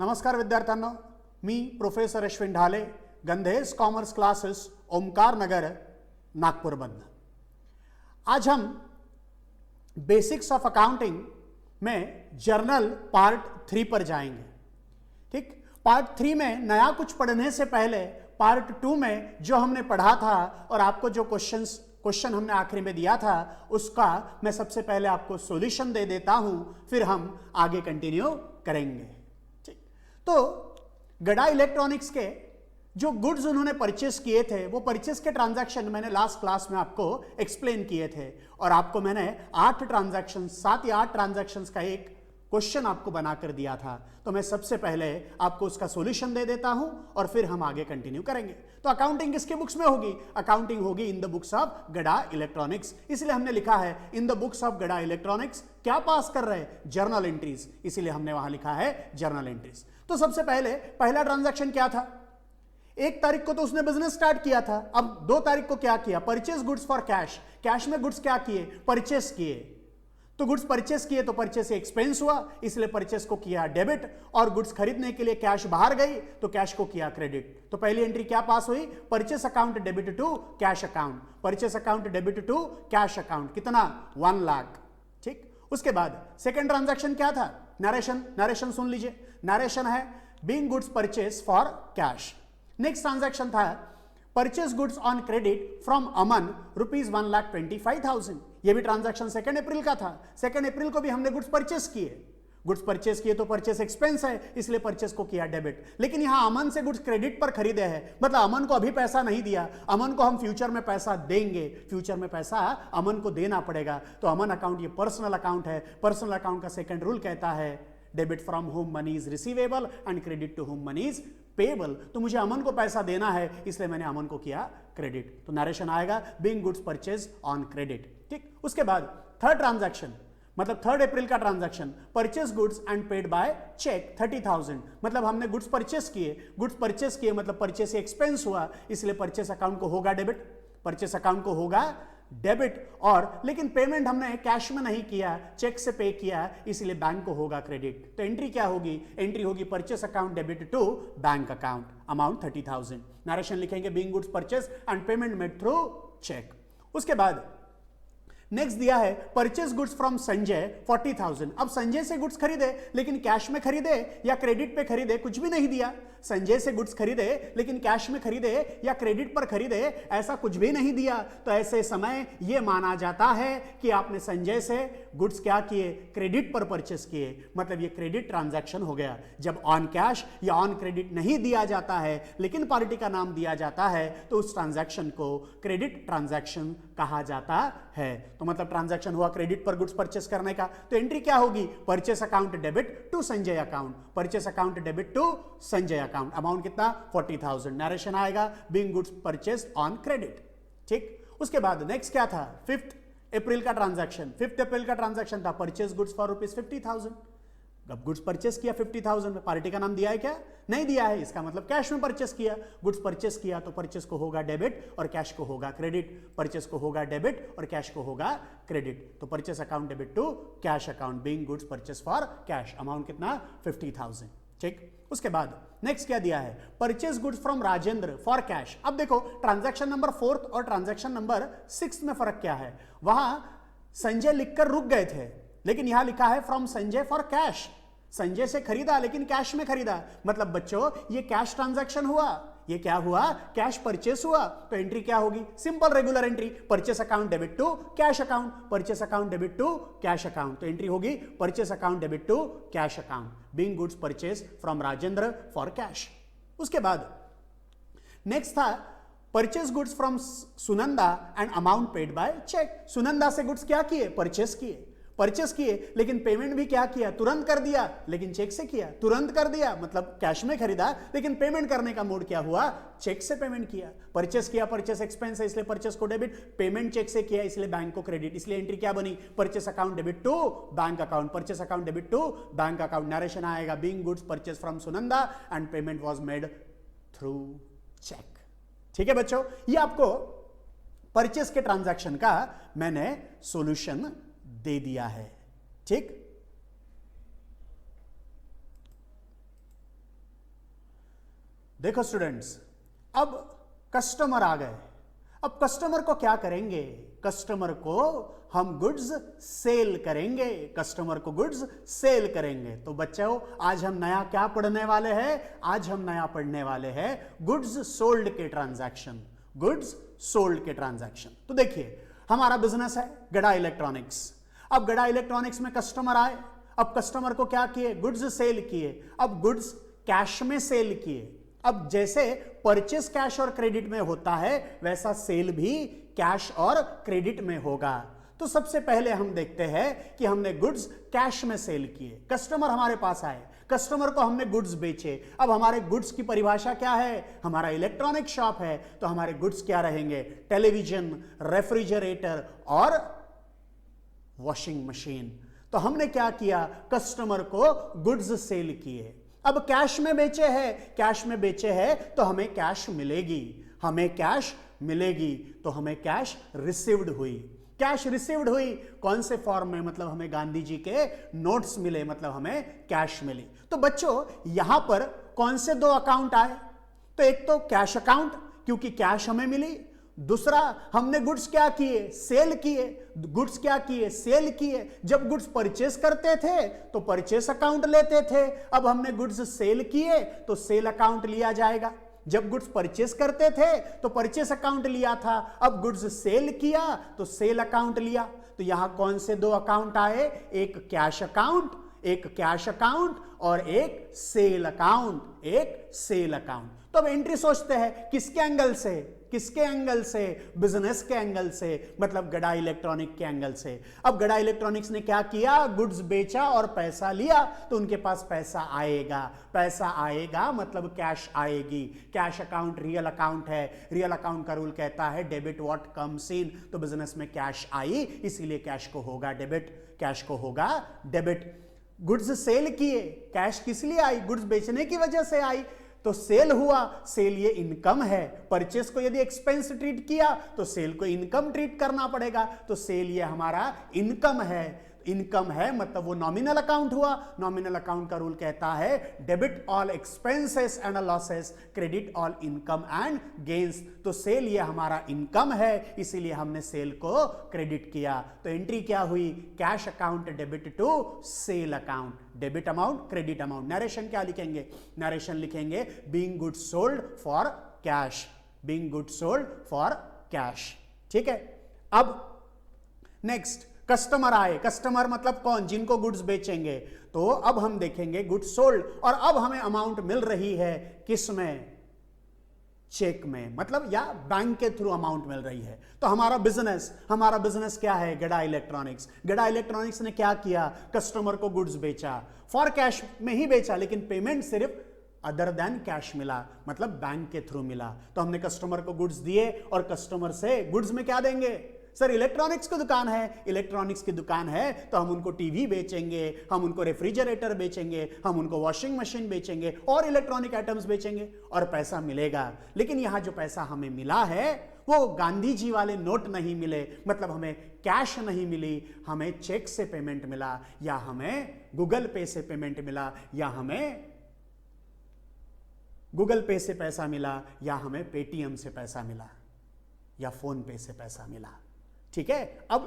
नमस्कार विद्यार्थ्यांनो, मी प्रोफेसर अश्विन ढाले, गंधेश commerce classes, Omkar नगर, नागपुर बंद। आज हम बेसिक्स ऑफ अकाउंटिंग में जर्नल पार्ट 3 पर जाएंगे। ठीक, पार्ट 3 में नया कुछ पढ़ने से पहले पार्ट 2 में जो हमने पढ़ा था और आपको जो क्वेश्चन हमने आखिरी में दिया था उसका मैं सबसे पहले आपको सॉल्यूशन दे देता हूं, फिर हम आगे कंटिन्यू करेंगे। ठीक, तो गड़ा इलेक्ट्रॉनिक्स के जो गुड्स उन्होंने परचेस किए थे वो परचेस के ट्रांजैक्शन मैंने लास्ट क्लास में आपको एक्सप्लेन किए थे और आपको मैंने 7 या 8 ट्रांजैक्शंस का एक क्वेश्चन आपको बनाकर दिया था। तो मैं सबसे पहले आपको उसका सॉल्यूशन दे देता हूं और फिर हम आगे कंटिन्यू करेंगे। तो अकाउंटिंग किसके बुक्स में होगी? अकाउंटिंग होगी इन द बुक्स ऑफ गड़ा इलेक्ट्रॉनिक्स। इसलिए हमने लिखा है इन द बुक्स ऑफ गड़ा इलेक्ट्रॉनिक्स। क्या पास कर रहे हैं? जर्नल एंट्रीज, इसीलिए हमने वहां लिखा है जर्नल एंट्रीज। तो सबसे पहले पहला ट्रांजैक्शन क्या था? 1 तारीख को तो उसने बिजनेस स्टार्ट किया था। अब 2 तारीख को क्या किया? Purchase goods for cash. Cash में गुड्स क्या किए? परचेस किए। तो गुड्स परचेस किए तो परचेस एक्सपेंस हुआ, इसलिए परचेस को किया डेबिट, और गुड्स खरीदने के लिए कैश बाहर गई तो कैश को किया क्रेडिट। तो पहली एंट्री क्या पास हुई? Purchase account debit to cash account. Purchase account debit to cash account कितना? 1 लाख। ठीक, उसके बाद सेकंड ट्रांजैक्शन क्या था? नरेशन सुन लीजिए। नरेशन है being goods purchase for cash. Next transaction था purchase goods on credit from Aman ₹1,25,000। यह भी ट्रांजैक्शन 2 अप्रैल का था। 2 अप्रैल को भी हमने गुड्स परचेस किए। गुड्स परचेस किए तो परचेस एक्सपेंस है, इसलिए परचेस को किया डेबिट। लेकिन यहां अमन से गुड्स क्रेडिट पर खरीदे हैं, मतलब अमन को अभी पैसा नहीं दिया, अमन को हम फ्यूचर में पैसा देंगे, फ्यूचर में पैसा अमन को देना पड़ेगा। तो अमन अकाउंट ये पर्सनल अकाउंट है। पर्सनल अकाउंट का सेकंड रूल कहता है debit from whom money is receivable and credit to whom money is payable. तो मुझे अमन को पैसा देना है, इसलिए मैंने अमन को किया क्रेडिट। तो नरेशन आएगा being goods purchase on credit. ठीक, उसके बाद थर्ड ट्रांजैक्शन, मतलब 3 अप्रैल का transaction, purchase goods and paid by cheque 30,000। मतलब हमने गुड्स परचेस किए मतलब परचेस एक्सपेंस हुआ, इसलिए परचेस अकाउंट को होगा डेबिट, परचेस अकाउंट को होगा डेबिट। और लेकिन पेमेंट हमने कैश में नहीं किया, चेक से पे किया, इसलिए बैंक को होगा क्रेडिट। तो एंट्री क्या होगी? एंट्री होगी purchase account debit to bank account, amount 30,000। Narration लिखेंगे being goods purchase and payment made through cheque. उसके बाद नेक्स्ट दिया है परचेस गुड्स फ्रॉम संजय 40,000। अब संजय से गुड्स खरीदे लेकिन कैश में खरीदे या क्रेडिट पे खरीदे, कुछ भी नहीं दिया। संजय से गुड्स खरीदे लेकिन कैश में खरीदे या क्रेडिट पर खरीदे, ऐसा कुछ भी नहीं दिया। तो ऐसे समय यह माना जाता है कि आपने संजय से गुड्स क्या किए? क्रेडिट पर परचेस किए, मतलब ये क्रेडिट ट्रांजैक्शन हो गया। जब ऑन कैश या ऑन क्रेडिट नहीं दिया जाता है लेकिन पार्टी का नाम दिया जाता है तो उस ट्रांजैक्शन को क्रेडिट ट्रांजैक्शन कहा जाता है। तो मतलब ट्रांजैक्शन हुआ क्रेडिट पर गुड्स परचेस करने का। तो एंट्री क्या होगी? Purchase account debit to Sanjay account, purchase account debit to Sanjay account, amount कितना? 40,000। नरेशन आएगा being goods purchase on credit. ठीक, उसके बाद नेक्स्ट क्या था? 5 अप्रैल का ट्रांजैक्शन। 5 अप्रैल का ट्रांजैक्शन था परचेस गुड्स फॉर ₹50,000। अब गुड्स परचेस किया 50,000 में, पार्टी का नाम दिया है क्या? नहीं दिया है, इसका मतलब कैश में परचेस किया। गुड्स परचेस किया तो परचेस को होगा डेबिट और कैश को होगा क्रेडिट, परचेस को होगा डेबिट और कैश को होगा क्रेडिट। तो purchase account debit to cash account being goods purchase for cash, amount कितना? 50,000। ठीक, उसके बाद नेक्स्ट क्या दिया है? Purchase goods from Rajendra for cash. अब देखो ट्रांजैक्शन नंबर 4 और ट्रांजैक्शन नंबर 6 में फर्क क्या है? वहां संजय लिखकर रुक गए थे, लेकिन यहां लिखा है from Sanjay for cash. Sanjay से खरीदा लेकिन कैश में खरीदा, मतलब बच्चों ये कैश ट्रांजैक्शन हुआ। ये क्या हुआ? कैश परचेस हुआ। तो एंट्री क्या होगी? Simple regular entry, purchase account debit to cash account, purchase account debit to cash account. तो एंट्री होगी purchase account debit to cash account being goods purchase from Rajendra for cash. उसके बाद next था purchase goods from Sunanda and amount paid by cheque. Sunanda से goods क्या किए? Purchase किए लेकिन पेमेंट भी क्या किया? तुरंत कर दिया, लेकिन चेक से किया। तुरंत कर दिया मतलब कैश में खरीदा, लेकिन पेमेंट करने का मोड क्या हुआ? चेक से पेमेंट किया। परचेस किया, परचेस एक्सपेंस है इसलिए परचेस को डेबिट, पेमेंट चेक से किया इसलिए बैंक को क्रेडिट, इसलिए एंट्री क्या बनी? Purchase account debit to bank account, purchase account debit to bank account. Narration आएगा being goods purchase from Sunanda and payment was made through cheque. ठीक है बच्चों, ये आपको परचेस के ट्रांजैक्शन का मैंने सॉल्यूशन दे दिया है। ठीक, देखो स्टूडेंट्स, अब कस्टमर आ गए। अब कस्टमर को क्या करेंगे? कस्टमर को हम गुड्स सेल करेंगे, कस्टमर को गुड्स सेल करेंगे। तो बच्चों, आज हम नया क्या पढ़ने वाले हैं? आज हम नया पढ़ने वाले हैं गुड्स सोल्ड के ट्रांजैक्शन, गुड्स सोल्ड के ट्रांजैक्शन। तो देखिए, हमारा बिजनेस है गड़ा इलेक्ट्रॉनिक्स। अब गड़ा इलेक्ट्रॉनिक्स में कस्टमर आए, अब कस्टमर को क्या किए? गुड्स सेल किए। अब गुड्स कैश में सेल किए। अब जैसे परचेस कैश और क्रेडिट में होता है, वैसा सेल भी कैश और क्रेडिट में होगा। तो सबसे पहले हम देखते हैं कि हमने गुड्स कैश में सेल किए। कस्टमर हमारे पास आए, कस्टमर को हमने गुड्स बेचे। अब हमारे गुड्स की परिभाषा क्या है? हमारा इलेक्ट्रॉनिक शॉप है, तो हमारे गुड्स क्या रहेंगे? टेलीविजन, रेफ्रिजरेटर और वॉशिंग मशीन। तो हमने क्या किया? कस्टमर को गुड्स सेल किए। अब कैश में बेचे हैं, कैश में बेचे हैं तो हमें कैश मिलेगी, हमें कैश मिलेगी। तो हमें कैश रिसीव्ड हुई। कैश रिसीव्ड हुई कौन से फॉर्म में? मतलब हमें गांधी जी के नोट्स मिले, मतलब हमें कैश मिली। तो बच्चों, यहां पर कौन से दो अकाउंट आए? तो एक तो कैश अकाउंट, क्योंकि कैश हमें मिली। दूसरा, हमने गुड्स क्या किए? सेल किए। गुड्स क्या किए? सेल किए। जब गुड्स परचेस करते थे तो परचेस अकाउंट लेते थे। अब हमने गुड्स सेल किए तो सेल अकाउंट लिया जाएगा। जब गुड्स परचेस करते थे तो परचेस अकाउंट लिया था, अब गुड्स सेल किया तो सेल अकाउंट लिया। तो यहां कौन से दो अकाउंट आए? एक कैश अकाउंट, एक कैश अकाउंट और एक सेल अकाउंट, एक सेल अकाउंट। तो अब एंट्री सोचते हैं किसके एंगल से? किसके एंगल से? बिजनेस के एंगल से, मतलब गड़ा इलेक्ट्रॉनिक के एंगल से। अब गड़ा इलेक्ट्रॉनिक्स ने क्या किया? गुड्स बेचा और पैसा लिया, तो उनके पास पैसा आएगा। पैसा आएगा मतलब कैश आएगी। कैश अकाउंट रियल अकाउंट है, रियल अकाउंट का रूल कहता है डेबिट व्हाट कम्स इन। तो बिजनेस में कैश आई, इसीलिए कैश को होगा डेबिट, कैश को होगा डेबिट। गुड्स सेल किए, कैश किस लिए आई? गुड्स बेचने की वजह से आई, तो सेल हुआ। सेल ये इनकम है। परचेस को यदि एक्सपेंस ट्रीट किया तो सेल को इनकम ट्रीट करना पड़ेगा। तो सेल ये हमारा इनकम है। इनकम है मतलब वो नॉमिनल अकाउंट हुआ। नॉमिनल अकाउंट का रूल कहता है debit all expenses and losses, credit all income and gains. तो सेल ये हमारा इनकम है, इसीलिए हमने सेल को क्रेडिट किया। तो एंट्री क्या हुई? Cash account debit to sale account, debit amount credit amount. Narration क्या लिखेंगे? नरेशन लिखेंगे being goods sold for cash, being goods sold for cash. ठीक है। अब नेक्स्ट, कस्टमर आए। कस्टमर मतलब कौन? जिनको गुड्स बेचेंगे। तो अब हम देखेंगे गुड्स सोल्ड, और अब हमें अमाउंट मिल रही है किस में? चेक में, मतलब या बैंक के थ्रू अमाउंट मिल रही है। तो हमारा बिजनेस क्या है? गड़ा इलेक्ट्रॉनिक्स। गड़ा इलेक्ट्रॉनिक्स ने क्या किया? कस्टमर को गुड्स बेचा, फॉर कैश में ही बेचा, लेकिन पेमेंट सिर्फ अदर देन कैश मिला, मतलब बैंक के थ्रू मिला। तो हमने कस्टमर को गुड्स दिए और कस्टमर से गुड्स में क्या देंगे? सर इलेक्ट्रॉनिक्स की दुकान है, इलेक्ट्रॉनिक्स की दुकान है तो हम उनको टीवी बेचेंगे, हम उनको रेफ्रिजरेटर बेचेंगे, हम उनको वॉशिंग मशीन बेचेंगे और इलेक्ट्रॉनिक आइटम्स बेचेंगे और पैसा मिलेगा। लेकिन यहां जो पैसा हमें मिला है वो गांधी जी वाले नोट नहीं मिले, मतलब हमें कैश नहीं मिली, हमें चेक से पेमेंट मिला, या हमें गूगल पे से पेमेंट मिला, या हमें गूगल पे से पैसा मिला, या हमें पेटीएम से पैसा मिला, या फोन पे से पैसा मिला। ठीक है। अब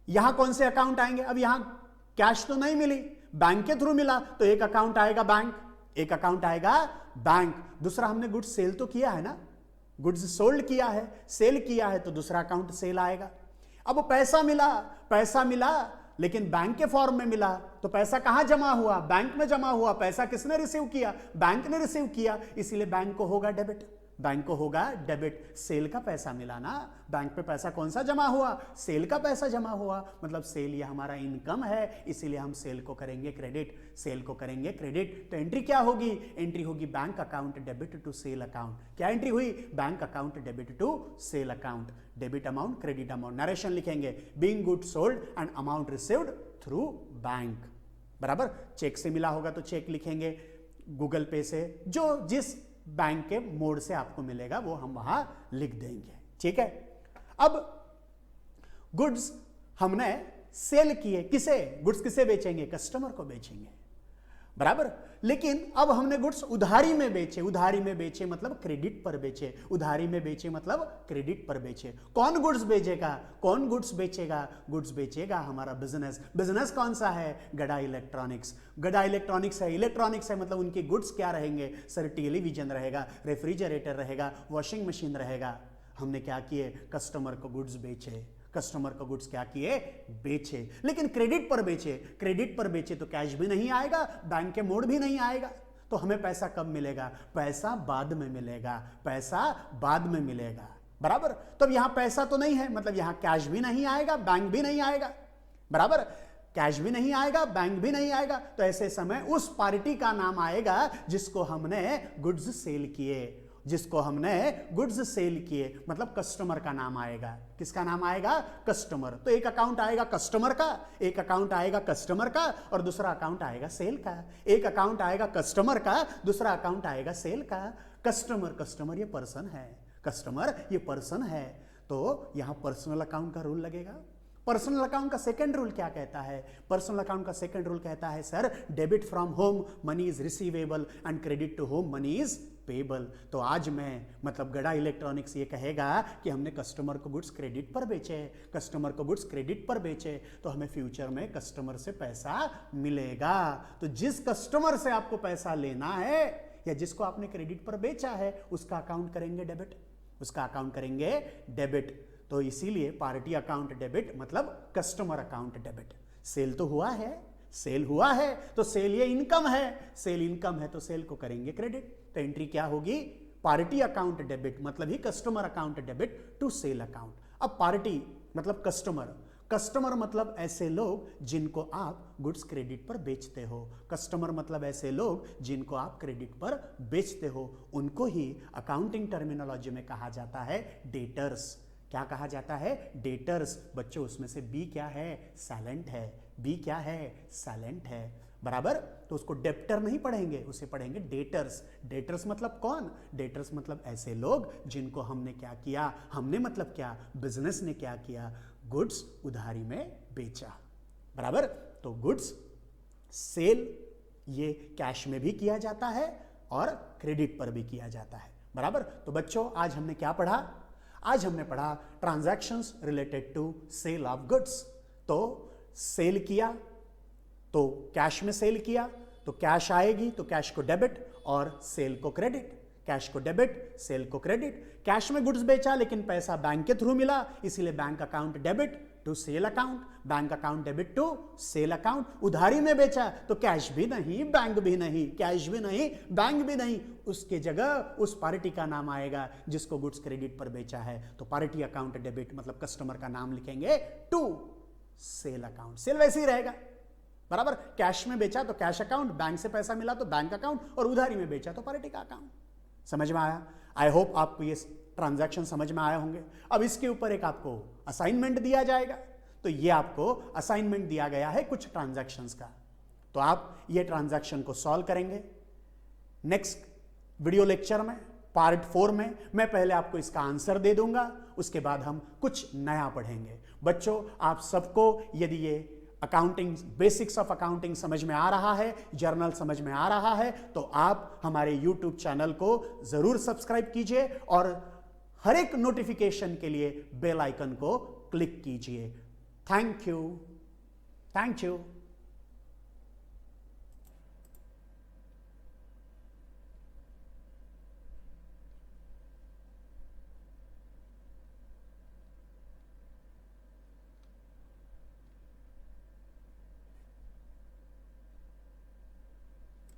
यहां कौन से अकाउंट आएंगे? अब यहां कैश तो नहीं मिली, बैंक के थ्रू मिला, तो एक अकाउंट आएगा बैंक, एक अकाउंट आएगा बैंक। दूसरा, हमने गुड्स सेल तो किया है ना, गुड्स सोल्ड किया है, सेल किया है, तो दूसरा अकाउंट सेल आएगा। अब पैसा मिला लेकिन बैंक के फॉर्म में मिला, तो पैसा कहां जमा हुआ? बैंक में जमा हुआ। पैसा किसने रिसीव किया? बैंक ने रिसीव किया, इसीलिए बैंक को होगा डेबिट, बैंक को होगा डेबिट। सेल का पैसा मिला ना, बैंक पे पैसा कौन सा जमा हुआ? सेल का पैसा जमा हुआ, मतलब सेल ये हमारा इनकम है, इसीलिए हम सेल को करेंगे क्रेडिट, सेल को करेंगे क्रेडिट। तो एंट्री क्या होगी? एंट्री होगी bank account debit to sale account. क्या एंट्री हुई? Bank account debit to sale account, debit amount credit amount. Narration लिखेंगे being goods sold and amount received through bank. बराबर। चेक से मिला होगा तो चेक लिखेंगे, गूगल पे से जो जिस बैंक के मोड से आपको मिलेगा वो हम वहां लिख देंगे। ठीक है। अब गुड्स हमने सेल किए, किसे? गुड्स किसे बेचेंगे? कस्टमर को बेचेंगे। बराबर। लेकिन अब हमने गुड्स उधारी में बेचे, उधारी में बेचे मतलब क्रेडिट पर बेचे, उधारी में बेचे मतलब क्रेडिट पर बेचे। कौन गुड्स बेचेगा, कौन गुड्स बेचेगा, गुड्स बेचेगा हमारा बिजनेस। बिजनेस कौन सा है, गड़ा इलेक्ट्रॉनिक्स। गड़ा इलेक्ट्रॉनिक्स है, इलेक्ट्रॉनिक्स है मतलब उनके गुड्स क्या रहेंगे सर, टेलीविजन रहेगा, रेफ्रिजरेटर रहेगा, वॉशिंग मशीन रहेगा। हमने क्या किए, कस्टमर को गुड्स बेचे, कस्टमर को गुड्स क्या किए, बेचे। लेकिन क्रेडिट पर बेचे, क्रेडिट पर बेचे तो कैश भी नहीं आएगा, बैंक के मोड़ भी नहीं आएगा। तो हमें पैसा कब मिलेगा, पैसा बाद में मिलेगा, पैसा बाद में मिलेगा, बराबर। तो अब यहां पैसा तो नहीं है, मतलब यहां कैश भी नहीं आएगा, बैंक भी नहीं आएगा, बराबर। कैश भी नहीं आएगा, बैंक भी नहीं आएगा। तो ऐसे समय उस पार्टी का नाम आएगा जिसको हमने गुड्स सेल किए, जिसको हमने गुड्स सेल किए, मतलब कस्टमर का नाम आएगा। किसका नाम आएगा, कस्टमर। तो एक अकाउंट आएगा कस्टमर का, एक अकाउंट आएगा कस्टमर का, और दूसरा अकाउंट आएगा सेल का। एक अकाउंट आएगा कस्टमर का, दूसरा अकाउंट आएगा सेल का। कस्टमर, कस्टमर ये पर्सन है, कस्टमर ये पर्सन है, तो यहां पर्सनल अकाउंट का रूल लगेगा। पर्सनल अकाउंट का सेकंड रूल क्या कहता है, पर्सनल अकाउंट का सेकंड रूल कहता है sir, debit from whom money is receivable and credit to whom money is payable. तो आज मैं मतलब गड़ा इलेक्ट्रॉनिक्स ये कहेगा कि हमने कस्टमर को गुड्स क्रेडिट पर बेचे, कस्टमर को गुड्स क्रेडिट पर बेचे, तो हमें फ्यूचर में कस्टमर से पैसा मिलेगा। तो जिस कस्टमर से आपको पैसा लेना है या जिसको आपने क्रेडिट पर बेचा है, उसका अकाउंट करेंगे डेबिट, उसका अकाउंट करेंगे डेबिट। तो इसीलिए पार्टी अकाउंट डेबिट मतलब कस्टमर अकाउंट डेबिट। सेल तो हुआ है, सेल हुआ है तो सेल ये इनकम है, सेल इनकम है तो सेल को करेंगे क्रेडिट। तो एंट्री क्या होगी, पार्टी अकाउंट डेबिट मतलब ही customer account debit to sale account. अब पार्टी मतलब कस्टमर, कस्टमर मतलब ऐसे लोग जिनको आप गुड्स क्रेडिट पर बेचते हो, कस्टमर मतलब ऐसे लोग जिनको आप क्रेडिट पर बेचते हो, उनको ही अकाउंटिंग टर्मिनोलॉजी में कहा जाता है डेटर्स। क्या कहा जाता है, डेटर्स। बच्चों उसमें से बी क्या है, साइलेंट है, बी क्या है, साइलेंट है, बराबर। तो उसको डेप्टर नहीं पढ़ेंगे, उसे पढ़ेंगे डेटर्स। डेटर्स मतलब कौन, डेटर्स मतलब ऐसे लोग जिनको हमने क्या किया, हमने मतलब क्या, बिजनेस ने क्या किया, गुड्स उधारी में बेचा, बराबर। तो गुड्स सेल ये कैश में भी किया जाता है और क्रेडिट पर भी किया जाता है, बराबर। तो बच्चों आज हमने क्या पढ़ा, आज हमने पढ़ा transactions related to sale of goods. तो सेल किया तो कैश में सेल किया तो कैश आएगी, तो कैश को डेबिट और सेल को क्रेडिट, कैश को डेबिट सेल को क्रेडिट। कैश में गुड्स बेचा लेकिन पैसा बैंक के थ्रू मिला, इसीलिए bank account debit to sale account, bank account debit to sale account. उधारी में बेचा तो कैश भी नहीं, बैंक भी नहीं, कैश भी नहीं, बैंक भी नहीं, उसके जगह उस पार्टी का नाम आएगा जिसको गुड्स क्रेडिट पर बेचा है। तो पार्टी अकाउंट डेबिट मतलब कस्टमर का नाम लिखेंगे टू सेल अकाउंट। सेल वैसे ही रहेगा, बराबर। कैश में बेचा तो कैश अकाउंट, बैंक से पैसा मिला तो बैंक अकाउंट, और उधारी में बेचा तो पार्टी का अकाउंट। समझ में आया? आई होप आपको ये ट्रांजैक्शन समझ में आए होंगे। अब इसके ऊपर एक आपको असाइनमेंट दिया जाएगा, तो ये आपको असाइनमेंट दिया गया है कुछ ट्रांजैक्शंस का, तो आप ये ट्रांजैक्शन को सॉल्व करेंगे। नेक्स्ट वीडियो लेक्चर में पार्ट 4 में मैं पहले आपको इसका आंसर दे दूंगा, उसके बाद हम कुछ नया पढ़ेंगे। बच्चों आप सबको यदि ये अकाउंटिंग, बेसिक्स ऑफ अकाउंटिंग समझ में आ रहा है, जर्नल समझ में आ रहा है, तो आप हमारे YouTube चैनल को जरूर सब्सक्राइब कीजिए और हर एक नोटिफिकेशन के लिए बेल आइकन को क्लिक कीजिए। Thank you, thank you.